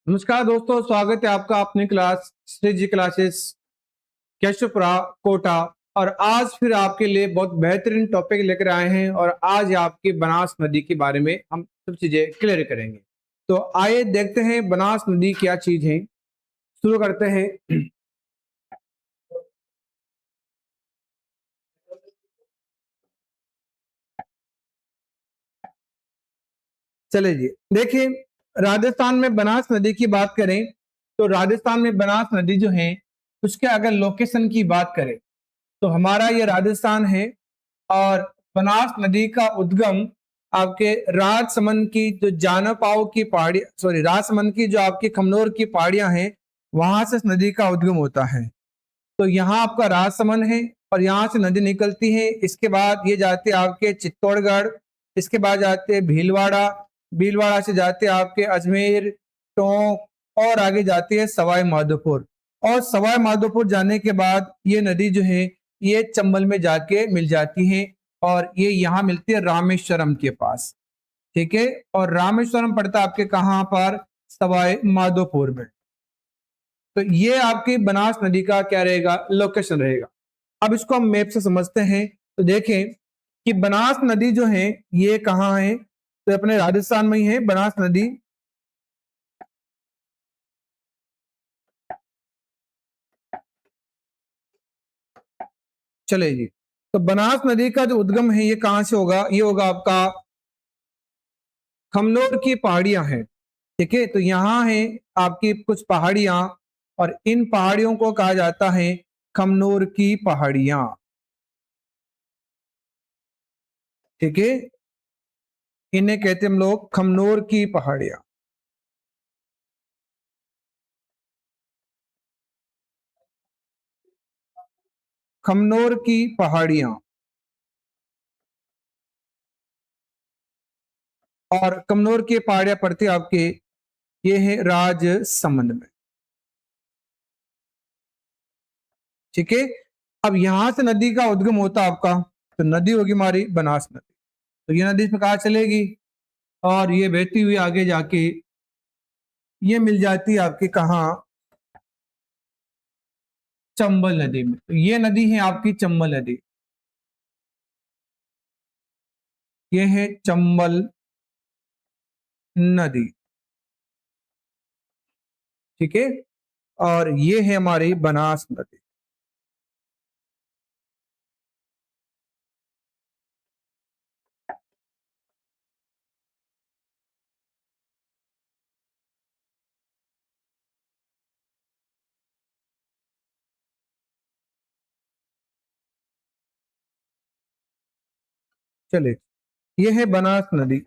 नमस्कार दोस्तों, स्वागत है आपका अपनी क्लास श्री जी क्लासेस केशवपुरा कोटा। और आज फिर आपके लिए बहुत बेहतरीन टॉपिक लेकर आए हैं और आज आपकी बनास नदी के बारे में हम सब चीजें क्लियर करेंगे। तो आइए देखते हैं बनास नदी क्या चीज है। शुरू करते हैं। चले जी, देखिए, राजस्थान में बनास नदी की बात करें तो राजस्थान में बनास नदी जो है उसके अगर लोकेशन की बात करें तो हमारा ये राजस्थान है। और बनास नदी का उद्गम आपके राजसमंद की जो जानपाव की पहाड़ी, सॉरी, राजसमंद की जो आपकी खमनोर की पहाड़ियां हैं, वहां से इस नदी का उद्गम होता है। तो यहाँ आपका राजसमंद है और यहाँ से नदी निकलती है। इसके बाद ये जाते हैं आपके चित्तौड़गढ़, इसके बाद जाते हैं भीलवाड़ा, भीलवाड़ा से जाते हैं आपके अजमेर, टोंक और आगे जाती है सवाई माधोपुर। और सवाई माधोपुर जाने के बाद ये नदी जो है ये चंबल में जाके मिल जाती है और ये यहाँ मिलती है रामेश्वरम के पास। ठीक है, और रामेश्वरम पड़ता है आपके कहाँ पर, सवाई माधोपुर में। तो ये आपकी बनास नदी का क्या रहेगा, लोकेशन रहेगा। अब इसको हम मैप से समझते हैं। तो देखें कि बनास नदी जो है ये कहाँ है, तो अपने राजस्थान में ही है बनास नदी। चले जी, तो बनास नदी का जो उद्गम है ये कहां से होगा, ये होगा आपका खमनोर की पहाड़ियां हैं। ठीक है, तो यहाँ है आपकी कुछ पहाड़ियां और इन पहाड़ियों को कहा जाता है खमनोर की पहाड़ियां। ठीक है, इन्हें कहते हैं हम लोग खमनोर की पहाड़ियां। खमनोर की पहाड़ियां और कमनौर की पहाड़ियां पड़ती है आपके, ये है राजसमंद में। ठीक है, अब यहां से नदी का उद्गम होता है आपका, तो नदी होगी हमारी बनास नदी। तो ये नदी इसमें कहा चलेगी और ये बहती हुई आगे जाके ये मिल जाती है आपके कहाँ, चंबल नदी में। तो ये नदी है आपकी चंबल नदी, ये है चंबल नदी। ठीक है, और ये है हमारी बनास नदी। चले, ये है बनास नदी।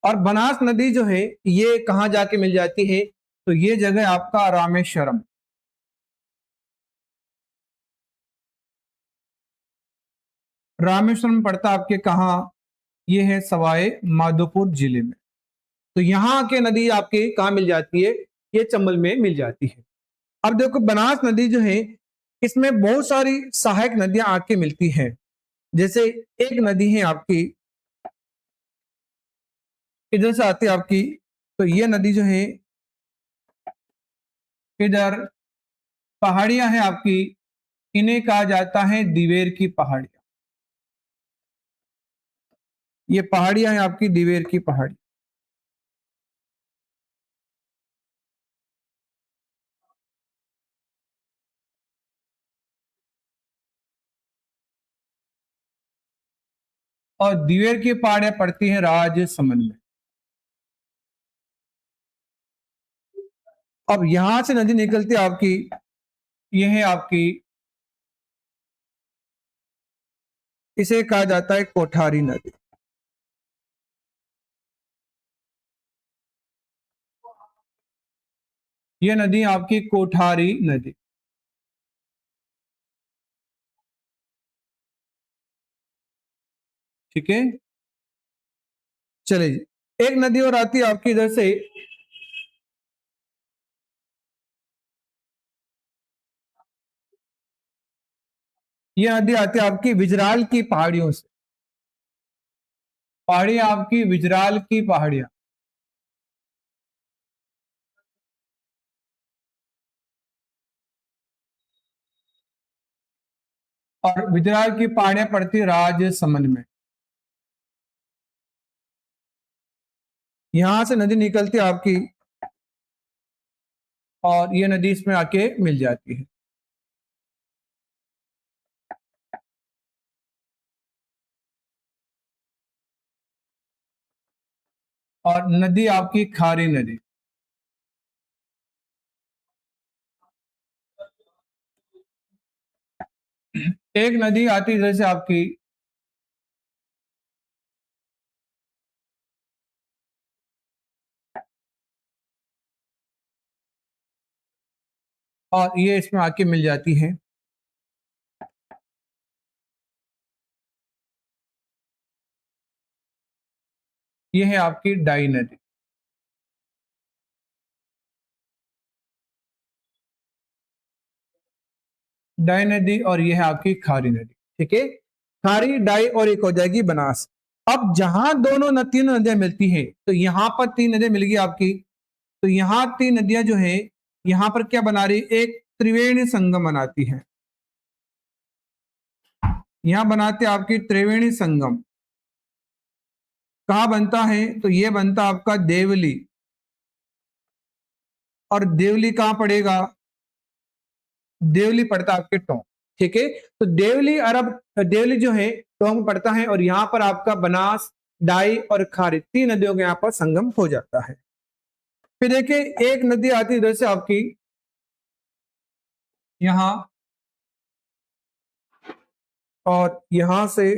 और बनास नदी जो है ये कहाँ जाके मिल जाती है, तो ये जगह आपका रामेश्वरम। रामेश्वरम पड़ता आपके कहाँ, ये है सवाई माधोपुर जिले में। तो यहाँ के नदी आपके कहाँ मिल जाती है, ये चंबल में मिल जाती है। अब देखो बनास नदी जो है इसमें बहुत सारी सहायक नदियां आके मिलती हैं। जैसे एक नदी है आपकी इधर से आती है आपकी, तो ये नदी जो है इधर पहाड़ियां हैं आपकी, इन्हें कहा जाता है दिवेर की पहाड़ियां। ये पहाड़ियां हैं आपकी दिवेर की पहाड़ी। और दिवेर की पहाड़ियां पड़ती हैं राजसमंद में। अब यहां से नदी निकलती है आपकी, ये है आपकी, इसे कहा जाता है कोठारी नदी। ये नदी आपकी कोठारी नदी। ठीक है, चलिए जी, एक नदी और आती है आपकी इधर से, ये नदी आती है आपकी विजराल की पहाड़ियों से। पहाड़ी आपकी विजराल की पहाड़ियां, और विजराल की पहाड़ियां पड़ती है राजसमंद में। यहां से नदी निकलती है आपकी, और ये नदी इसमें आके मिल जाती है। और नदी आपकी खारी नदी, एक नदी आती है इधर से आपकी, और ये इसमें आके मिल जाती है। ये है आपकी डाई नदी। डाई नदी, और ये है आपकी खारी नदी। ठीक है, खारी, डाई, और एक हो जाएगी बनास। अब जहां दोनों तीनों नदियां मिलती हैं, तो यहां पर तीन नदियां मिल गई आपकी। तो यहाँ तीन नदियां जो है, यहाँ पर क्या बना रही, एक त्रिवेणी संगम बनाती है। यहाँ बनाते आपकी त्रिवेणी संगम। कहाँ बनता है, तो ये बनता आपका देवली, और देवली कहाँ पड़ेगा, देवली पड़ता आपके टोंक। ठीक है, तो देवली अरब, देवली जो है टोंक पड़ता है, और यहाँ पर आपका बनास, डाई और खारी, तीन नदियों के यहाँ पर संगम हो जाता है। फिर देखिए, एक नदी आती है इधर से आपकी, यहाँ, और यहां से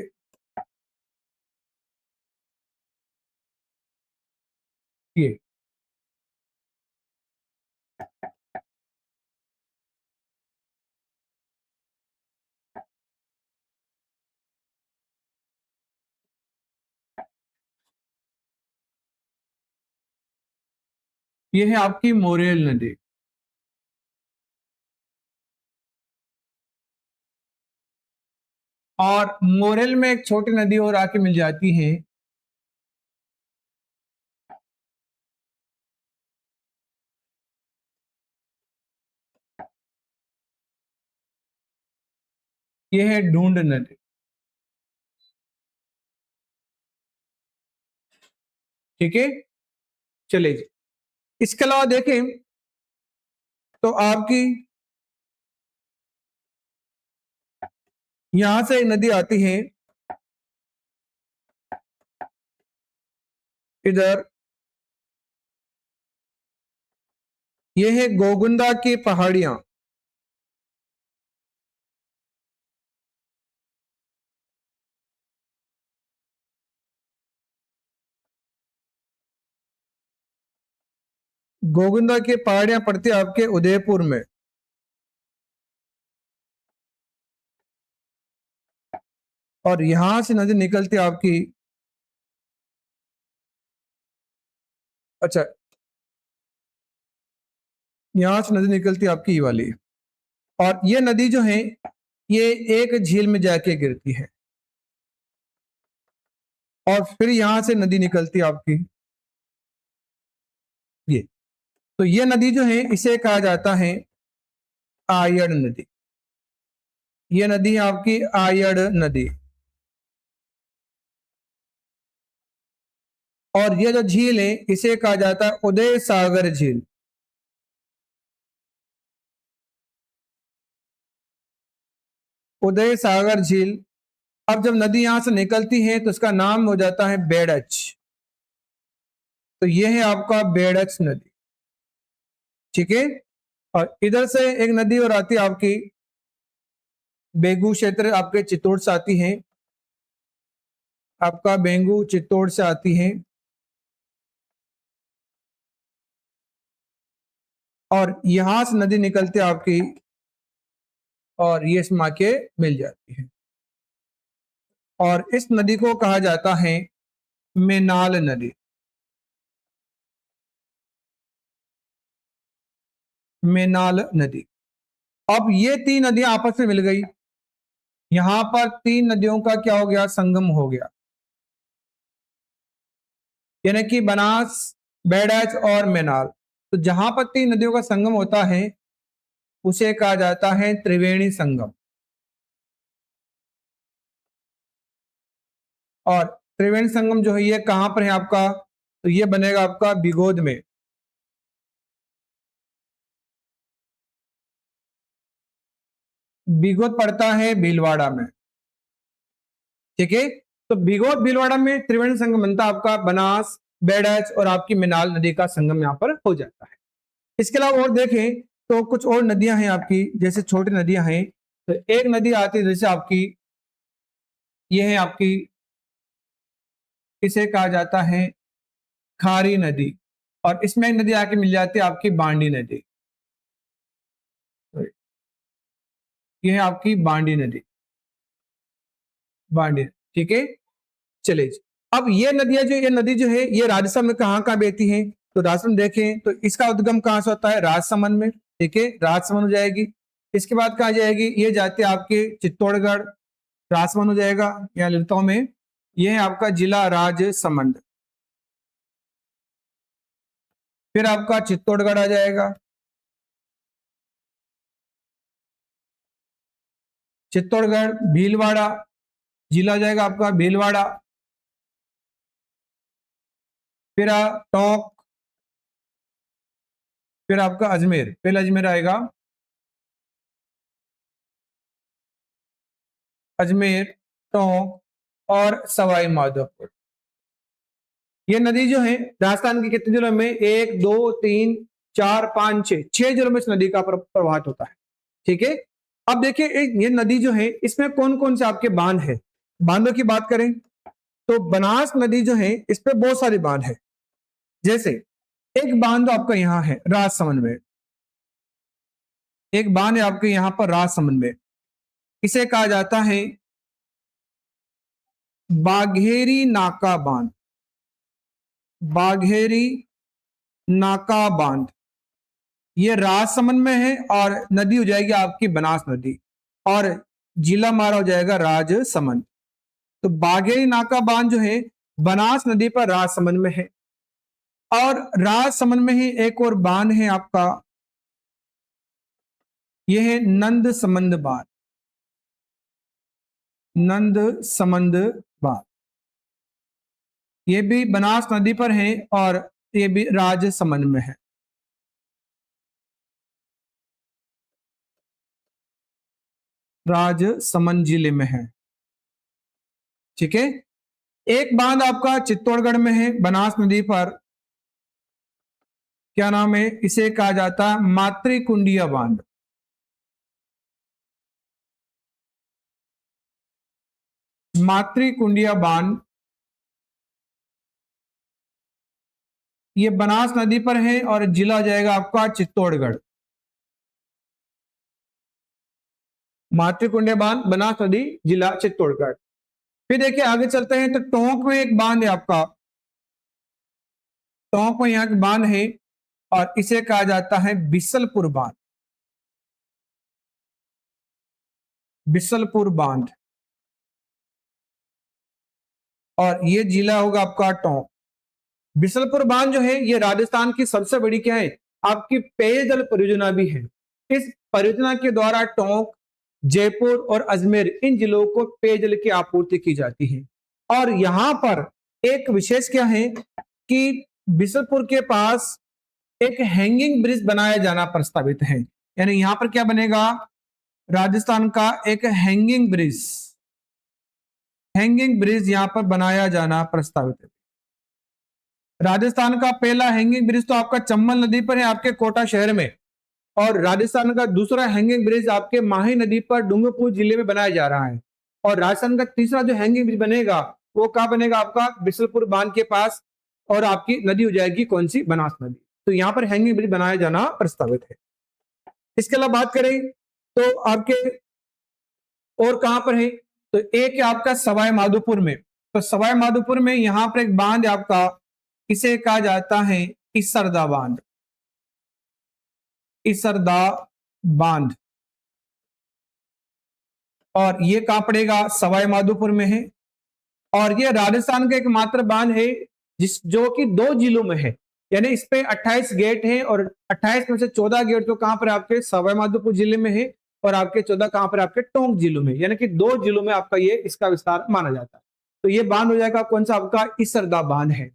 ये, ये है आपकी मोरेल नदी। और मोरेल में एक छोटी नदी और आके मिल जाती है, ये है ढूंढ नदी। ठीक है, चले जी। इसके अलावा देखें तो आपकी यहां से एक नदी आती है इधर, ये है गोगुंदा की पहाड़ियां। गोगुंदा की पहाड़ियां पड़ती है आपके उदयपुर में। और यहां से नदी निकलती है आपकी, अच्छा, यहां से नदी निकलती है आपकी ये वाली, और ये नदी जो है, ये एक झील में जाके गिरती है, और फिर यहां से नदी निकलती है आपकी ये। तो ये नदी जो है, इसे कहा जाता है आयड़ नदी। ये नदी है आपकी आयड़ नदी। और ये जो झील है, इसे कहा जाता है उदय सागर झील। उदय सागर झील। अब जब नदी यहां से निकलती है, तो इसका नाम हो जाता है बेड़च। तो ये है आपका बेड़च नदी। ठीक है, और इधर से एक नदी और आती है आपकी, बेगू क्षेत्र आपके चित्तौड़ से आती है, आपका बेंगू चित्तौड़ से आती है, और यहां से नदी निकलती है आपकी, और ये इस माँ के मिल जाती है। और इस नदी को कहा जाता है मेनाल नदी, मेनाल नदी। अब ये तीन नदियां आपस में मिल गई, यहां पर तीन नदियों का क्या हो गया, संगम हो गया, यानी कि बनास, बैडच और मेनाल। तो जहां पर तीन नदियों का संगम होता है उसे कहा जाता है त्रिवेणी संगम। और त्रिवेणी संगम जो है ये कहां पर है आपका, तो ये बनेगा आपका बिगोद में। बिगोद पड़ता है भीलवाड़ा में, ठीक है। तो बिगोद भीलवाड़ा में त्रिवेणी संगम बनता है आपका, बनास, बेडच और आपकी मिनाल नदी का संगम यहाँ पर हो जाता है। इसके अलावा और देखें तो कुछ और नदियां हैं आपकी, जैसे छोटी नदियां हैं, तो एक नदी आती है जैसे आपकी, ये है आपकी, इसे कहा जाता है खारी नदी, और इसमें एक नदी आके मिल जाती है आपकी बांडी नदी, ये है आपकी बांडी नदी, बांडी, ठीक है। चलिए जी। अब ये नदियां जो, ये नदी जो है ये राजस्थान में कहाँ कहाँ बहती है, तो राजस्थान देखें तो इसका उद्गम कहाँ से होता है, राजसमंद में, ठीक है, राजसमंद हो जाएगी। इसके बाद कहाँ जाएगी, ये जाते हैं आपके चित्तौड़गढ़, राजसमंद हो जाएगा, यहाँ लिखता हूं मैं, ये है आपका जिला राजसमंद। फिर आपका चित्तौड़गढ़ आ जाएगा, चित्तौड़गढ़, भीलवाड़ा, जिला जाएगा आपका भीलवाड़ा, फिर टोंक, फिर आपका अजमेर, पहले अजमेर आएगा, अजमेर, टोंक और सवाई माधोपुर। ये नदी जो है राजस्थान के कितने जिलों में, एक, दो, तीन, चार, पांच, छह जिलों में इस नदी का प्रवाहित होता है, ठीक है। अब देखिए ये नदी जो है इसमें कौन कौन से आपके बांध है, बांधों की बात करें तो बनास नदी जो है इस पे बहुत सारे बांध है। जैसे एक बांध आपका यहाँ है राजसमंद में, एक बांध है आपके यहाँ पर राजसमंद में, इसे कहा जाता है बाघेरी नाका बांध, बाघेरी नाका बांध, ये राजसमंद में है और नदी हो जाएगी आपकी बनास नदी, और जिला हमारा हो जाएगा राजसमंद। तो बाघेरी नाका बांध जो है बनास नदी पर राजसमंद में है। और राजसमंद में ही एक और बांध है आपका, यह है नंद समंद बांध, नंद समंद बांध, ये भी बनास नदी पर है और ये भी राजसमंद में है। राजसमंद जिले में है, ठीक है। एक बांध आपका चित्तौड़गढ़ में है बनास नदी पर, क्या नाम है, इसे कहा जाता है मातृकुंडिया बांध, मातृकुंडिया बांध, ये बनास नदी पर है और जिला हो जाएगा आपका चित्तौड़गढ़। मातृकुंडिया बांध, बनास नदी, जिला चित्तौड़गढ़। फिर देखिए आगे चलते हैं तो टोंक में एक बांध है आपका, टोंक में यहाँ की बांध है और इसे कहा जाता है बिसलपुर बांध, बिसलपुर बांध, और ये जिला होगा आपका टोंक। बिसलपुर बांध जो है ये राजस्थान की सबसे बड़ी क्या है, आपकी पेयजल परियोजना भी है। इस परियोजना के द्वारा टोंक, जयपुर और अजमेर इन जिलों को पेयजल की आपूर्ति की जाती है। और यहां पर एक विशेष क्या है कि बिसलपुर के पास एक हैंगिंग ब्रिज बनाया जाना प्रस्तावित है, यानी यहां पर क्या बनेगा, राजस्थान का एक हैंगिंग ब्रिज, हैंगिंग ब्रिज यहां पर बनाया जाना प्रस्तावित है। राजस्थान का पहला हैंगिंग ब्रिज तो आपका चंबल नदी पर है आपके कोटा शहर में, और राजस्थान का दूसरा हैंगिंग ब्रिज आपके माही नदी पर डूंगरपुर जिले में बनाया जा रहा है। और राजस्थान का तीसरा जो हैंगिंग ब्रिज बनेगा वो कहाँ बनेगा, आपका बिसलपुर बांध के पास, और आपकी नदी हो जाएगी कौन सी, बनास नदी। तो यहाँ पर हैंगिंग ब्रिज बनाया जाना प्रस्तावित है। इसके अलावा बात करें तो आपके और कहां पर है, तो एक है आपका सवाई माधोपुर में, तो सवाई माधोपुर में यहां पर एक बांध है आपका, इसे कहा जाता है इसरदा बांध। इसरदा बांध, और ये कहां पड़ेगा? सवाई माधोपुर में है। और ये राजस्थान का एकमात्र बांध है जो कि 2 जिलों में है, यानी इस पे 28 गेट हैं और 28 में से 14 गेट तो कहां पर आपके सवाई माधोपुर जिले में है और आपके 14 कहां पर आपके टोंक जिलों में, यानी कि 2 जिलों में आपका ये इसका विस्तार माना जाता है। तो ये बांध हो जाएगा कौन सा? आपका इसरदा बांध है।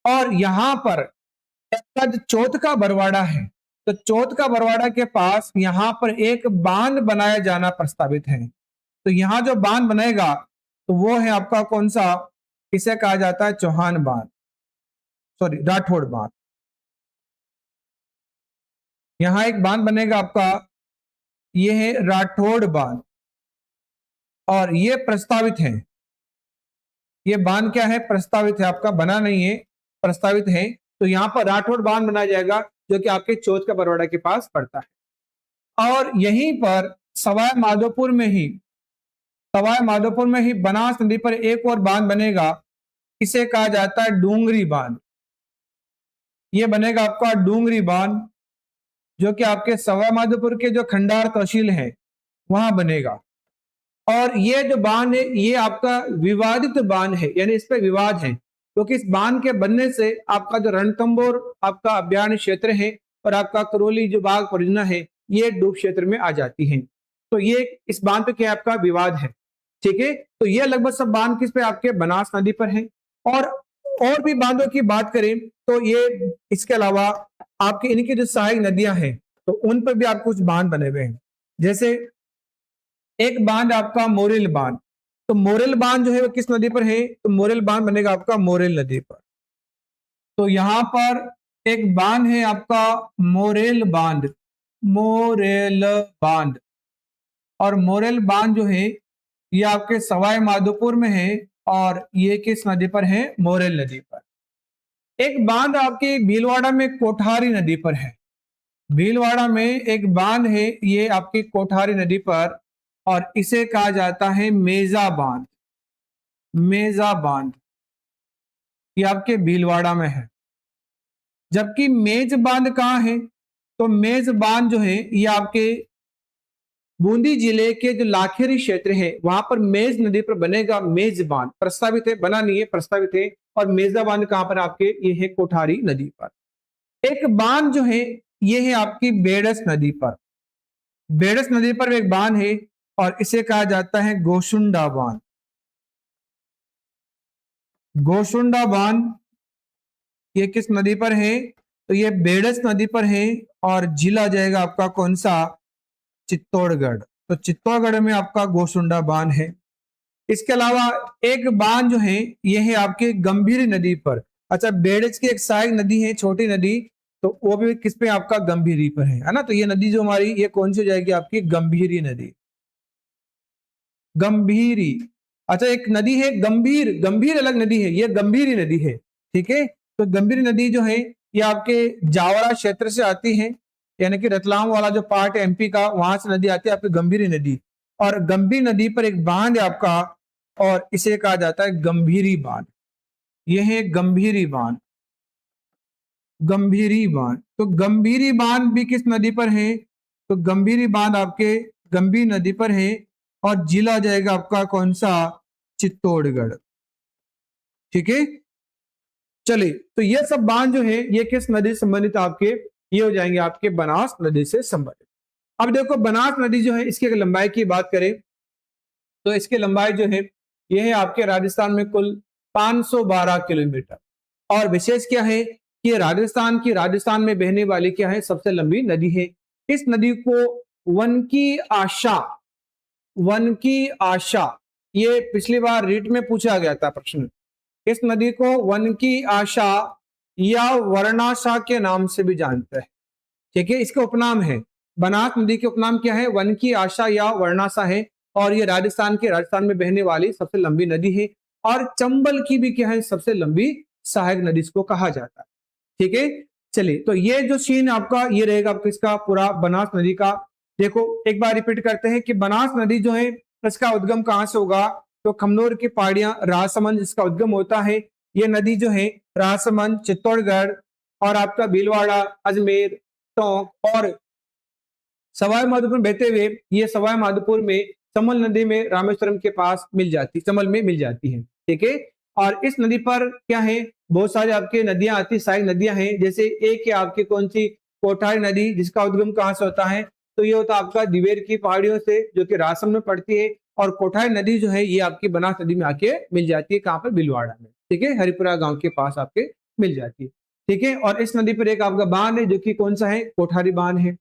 और यहां पर चौथ का बरवाड़ा है, तो चौथ का बरवाड़ा के पास यहां पर एक बांध बनाया जाना प्रस्तावित है। तो यहां जो बांध बनेगा तो वो है आपका कौन सा? इसे कहा जाता है चौहान बांध, सॉरी राठौड़ बांध। यहां एक बांध बनेगा आपका, ये है राठौड़ बांध, और ये प्रस्तावित है। ये बांध क्या है? प्रस्तावित है, आपका बना नहीं है, प्रस्तावित है। तो यहां पर राठौड़ बांध बनाया जाएगा जो कि आपके चौथ का बरवाड़ा के पास पड़ता है। और यहीं पर सवाई माधोपुर में ही बनास नदी पर एक और बांध बनेगा, इसे कहा जाता है डूंगरी बांध। ये बनेगा आपका डूंगरी बांध, जो कि आपके सवाई माधोपुर के जो खंडार तहसील है वहां बनेगा। और ये जो बांध है ये आपका विवादित बांध है, यानी इस पे विवाद है, क्योंकि इस बांध के बनने से आपका जो रणथंभौर आपका अभ्यारण्य क्षेत्र है और आपका करौली जो बाघ परियोजना है ये डूब क्षेत्र में आ जाती है। तो ये इस बांध पे क्या आपका विवाद है, ठीक है। तो ये लगभग सब बांध किस पे? आपके बनास नदी पर है। और भी बांधों की बात करें तो ये इसके अलावा आपके इनकी जो सहायक नदियां हैं तो उन पर भी आपको कुछ बांध बने हुए हैं। जैसे एक बांध आपका मोरेल बांध, तो मोरेल बांध जो है वो किस नदी पर है? तो मोरेल बांध बनेगा आपका मोरेल नदी पर। तो यहां पर एक बांध है आपका मोरेल बांध, मोरेल बांध। और मोरेल बांध जो है ये आपके सवाई माधोपुर में है और ये किस नदी पर है? मोरेल नदी पर। एक बांध आपके भीलवाड़ा में कोठारी नदी पर है। भीलवाड़ा में एक बांध है ये आपकी कोठारी नदी पर, और इसे कहा जाता है मेजा बांध। मेजा बांध ये आपके भीलवाड़ा में है। जबकि मेज बांध कहां है? तो मेज बांध जो है ये आपके बूंदी जिले के जो लाखेरी क्षेत्र है वहां पर मेज नदी पर बनेगा मेज बांध। प्रस्तावित है, बना नहीं है, प्रस्तावित है। और मेजा बांध कहां पर? आपके ये है कोठारी नदी पर। एक बांध जो है ये है आपकी बेड़स नदी पर। बेड़स नदी पर एक बांध है और इसे कहा जाता है गोशुंडा बांध। गोशुंडा बांध ये किस नदी पर है? तो ये बेड़स नदी पर है और जिला जाएगा आपका कौन सा? चित्तौड़गढ़। तो चित्तौड़गढ़ में आपका गोशुंडा बांध है। इसके अलावा एक बांध जो है ये है आपके गंभीरी नदी पर। अच्छा, बेड़स की एक सहायक नदी है छोटी नदी, तो वो भी किस पे? आपका गंभीरी पर है ना। तो ये नदी जो हमारी ये कौन सी हो जाएगी? आपकी गंभीरी नदी। गंभीरी। अच्छा, एक नदी है गंभीर, गंभीर अलग नदी है, ये गंभीरी नदी है, ठीक है। तो गंभीरी नदी जो है ये आपके जावरा क्षेत्र से आती है, यानी कि रतलाम वाला जो पार्ट है एमपी का, वहां से नदी आती है आपकी गंभीरी नदी। और गंभीर नदी पर एक बांध है आपका और इसे कहा जाता है गंभीरी बांध। यह है गंभीरी बांध। गंभीरी बांध, तो गंभीरी बांध भी किस नदी पर है? तो गंभीरी बांध आपके गंभीर नदी पर है और जिला जाएगा आपका कौन सा? चित्तौड़गढ़, ठीक है। चलिए, तो ये सब बांध जो है ये किस नदी से संबंधित? आपके ये हो जाएंगे आपके बनास नदी से संबंधित। अब देखो बनास नदी जो है इसकी अगर लंबाई की बात करें तो इसकी लंबाई जो है ये है आपके राजस्थान में कुल 512 किलोमीटर। और विशेष क्या है कि राजस्थान में बहने वाली क्या है? सबसे लंबी नदी है। इस नदी को वन की आशा, ये पिछली बार रीट में पूछा गया था प्रश्न। इस नदी को वन की आशा या वर्णाशा के नाम से भी जानते हैं, ठीक है। इसके उपनाम है, बनास नदी के उपनाम क्या है? वन की आशा या वर्णाशा है। और ये राजस्थान में बहने वाली सबसे लंबी नदी है। और चंबल की भी क्या है? सबसे लंबी सहायक नदी इसको कहा जाता है, ठीक है। चलिए, तो ये जो सीन आपका ये रहेगा आपका इसका पूरा बनास नदी का। देखो एक बार रिपीट करते हैं कि बनास नदी जो है इसका उद्गम कहां से होगा? तो खमनोर की पहाड़ियां, राजसमंद जिसका उद्गम होता है, ये नदी जो है राजसमंद, चित्तौड़गढ़ और आपका भीलवाड़ा, अजमेर, टोंक और सवाई माधोपुर बहते हुए ये सवाई माधोपुर में चमल नदी में रामेश्वरम के पास मिल जाती, चमल में मिल जाती है। ठीक है, और इस नदी पर क्या है, बहुत सारी आपके नदियां आती, सहायक नदियां हैं। जैसे एक है आपकी कौन सी, कोठारी नदी, जिसका उद्गम कहाँ से होता है, तो ये होता है आपका दिवेर की पहाड़ियों से, जो कि राजसमंद में पड़ती है। और कोठारी नदी जो है ये आपकी बनास नदी में आके मिल जाती है, कहाँ पर, भीलवाड़ा में। ठीक है, हरिपुरा गांव के पास आपके मिल जाती है। ठीक है, और इस नदी पर एक आपका बांध है, जो कि कौन सा है, कोठारी बांध है।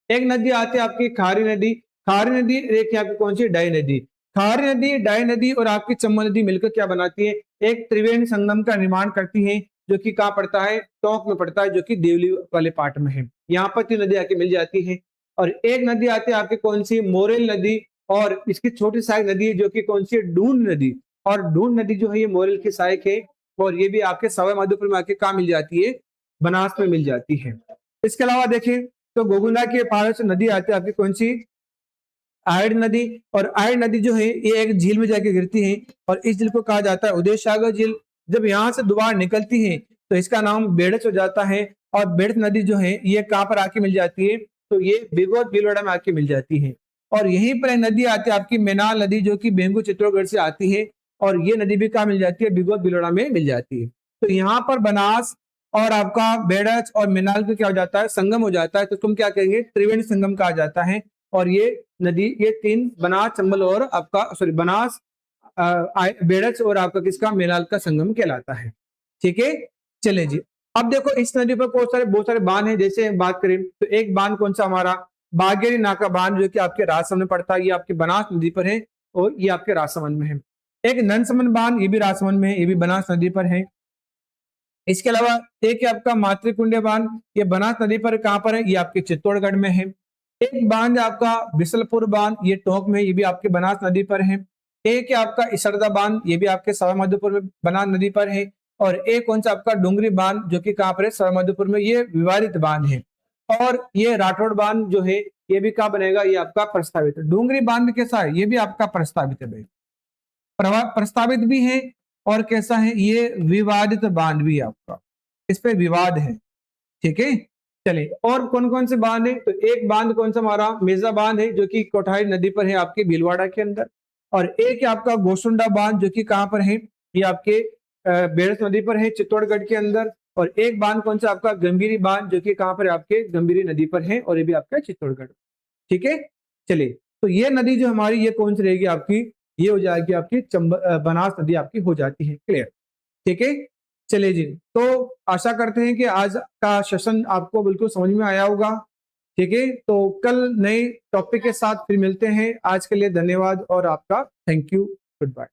एक नदी आती है आपकी खारी नदी, खारी नदी एक आपकी कौन सी, डाई नदी। खारी नदी, डाई नदी और आपकी चंबल नदी मिलकर क्या बनाती है, एक त्रिवेणी संगम का निर्माण करती है, जो कि कहाँ पड़ता है, टोंक में पड़ता है, जो कि देवली वाले पार्ट में है। यहाँ पर 3 नदी आके मिल जाती है। और एक नदी आती है आपकी कौन सी, मोरेल नदी, और इसकी छोटी सहायक नदी है, जो कि कौन सी, डून नदी। और डून नदी जो है ये मोरेल की सहायक है, और ये भी आपके सवाई माधोपुर में आके कहाँ मिल जाती है, बनास में मिल जाती है। इसके अलावा देखें तो गोगुंडा के पहाड़ों से नदी आती है आपकी कौन सी, आयड नदी। और आयड नदी जो है ये एक झील में जाके गिरती है, और इस झील को कहा जाता है उदय सागर झील। जब यहाँ से दोबारा निकलती है तो इसका नाम बेड़च हो जाता है। और बेड़च नदी जो है ये कहाँ पर आके मिल जाती है, तो ये बिगोद भीलवाड़ा में आके मिल जाती है। और यहीं पर एक नदी आती है आपकी मेनाल नदी, जो कि बेंगू चित्तौड़गढ़ से आती है, और ये नदी भी कहाँ मिल जाती है, बिगोद भीलवाड़ा में मिल जाती है। तो यहाँ पर बनास और आपका बेड़च और मेनाल का क्या हो जाता है, संगम हो जाता है, तो तुम क्या कहेंगे, त्रिवेणी संगम कहा जाता है। और ये नदी, ये 3 बनास, चंबल और आपका सॉरी बनास, बेड़च और आपका किसका, मेनाल का संगम कहलाता है। ठीक है, चले जी। अब देखो इस नदी पर बहुत सारे बांध हैं। जैसे बात करें तो एक बांध कौन सा हमारा, बागेरी नाका बांध, जो कि आपके राजसमंद में पड़ता है, ये आपके बनास नदी पर है, और ये आपके राजसमंद में है। एक ननसमंद बांध, ये भी राजसमंद में है, ये भी बनास नदी पर है। इसके अलावा एक है आपका मातृकुंड बांध, ये बनास नदी पर कहां पर है, ये आपके चित्तौड़गढ़ में है। एक बांध है आपका बिसलपुर बांध, ये टोंक में, ये भी आपके बनास नदी पर है। एक है आपका इसरदा बांध, ये भी आपके सवाई माधोपुर में बनास नदी पर है। और एक कौन सा आपका डुंगरी बांध, जो कि कहां पर है, सवाई माधोपुर में, ये विवादित बांध है। और ये राठौड़ बांध जो है ये भी कहाँ बनेगा, ये आपका प्रस्तावित है। डुंगरी बांध कैसा है, ये भी आपका प्रस्तावित है भाई, प्रस्तावित भी है। और कैसा है, ये विवादित बांध भी आपका, इस पे विवाद है। ठीक है, चलिए और कौन कौन से बांध है, तो एक बांध कौन सा हमारा मेजा बांध है, जो कि कोठारी नदी पर है आपके भीलवाड़ा के अंदर। और एक है आपका गोसुंडा बांध, जो कि कहाँ पर है, ये आपके बेड़स नदी पर है, चित्तौड़गढ़ के अंदर। और एक बांध कौन सा आपका गंभीरी बांध, जो कि कहाँ पर है, आपके गंभीरी नदी पर है, और ये भी आपका चित्तौड़गढ़। ठीक है, चलिए तो ये नदी जो हमारी, ये कौन सी रहेगी आपकी, ये हो जाएगी आपकी बनास नदी आपकी हो जाती है। क्लियर, ठीक है, चलिए जी। तो आशा करते हैं कि आज का सेशन आपको बिल्कुल समझ में आया होगा। ठीक है, तो कल नए टॉपिक के साथ फिर मिलते हैं। आज के लिए धन्यवाद और आपका थैंक यू, गुड बाय।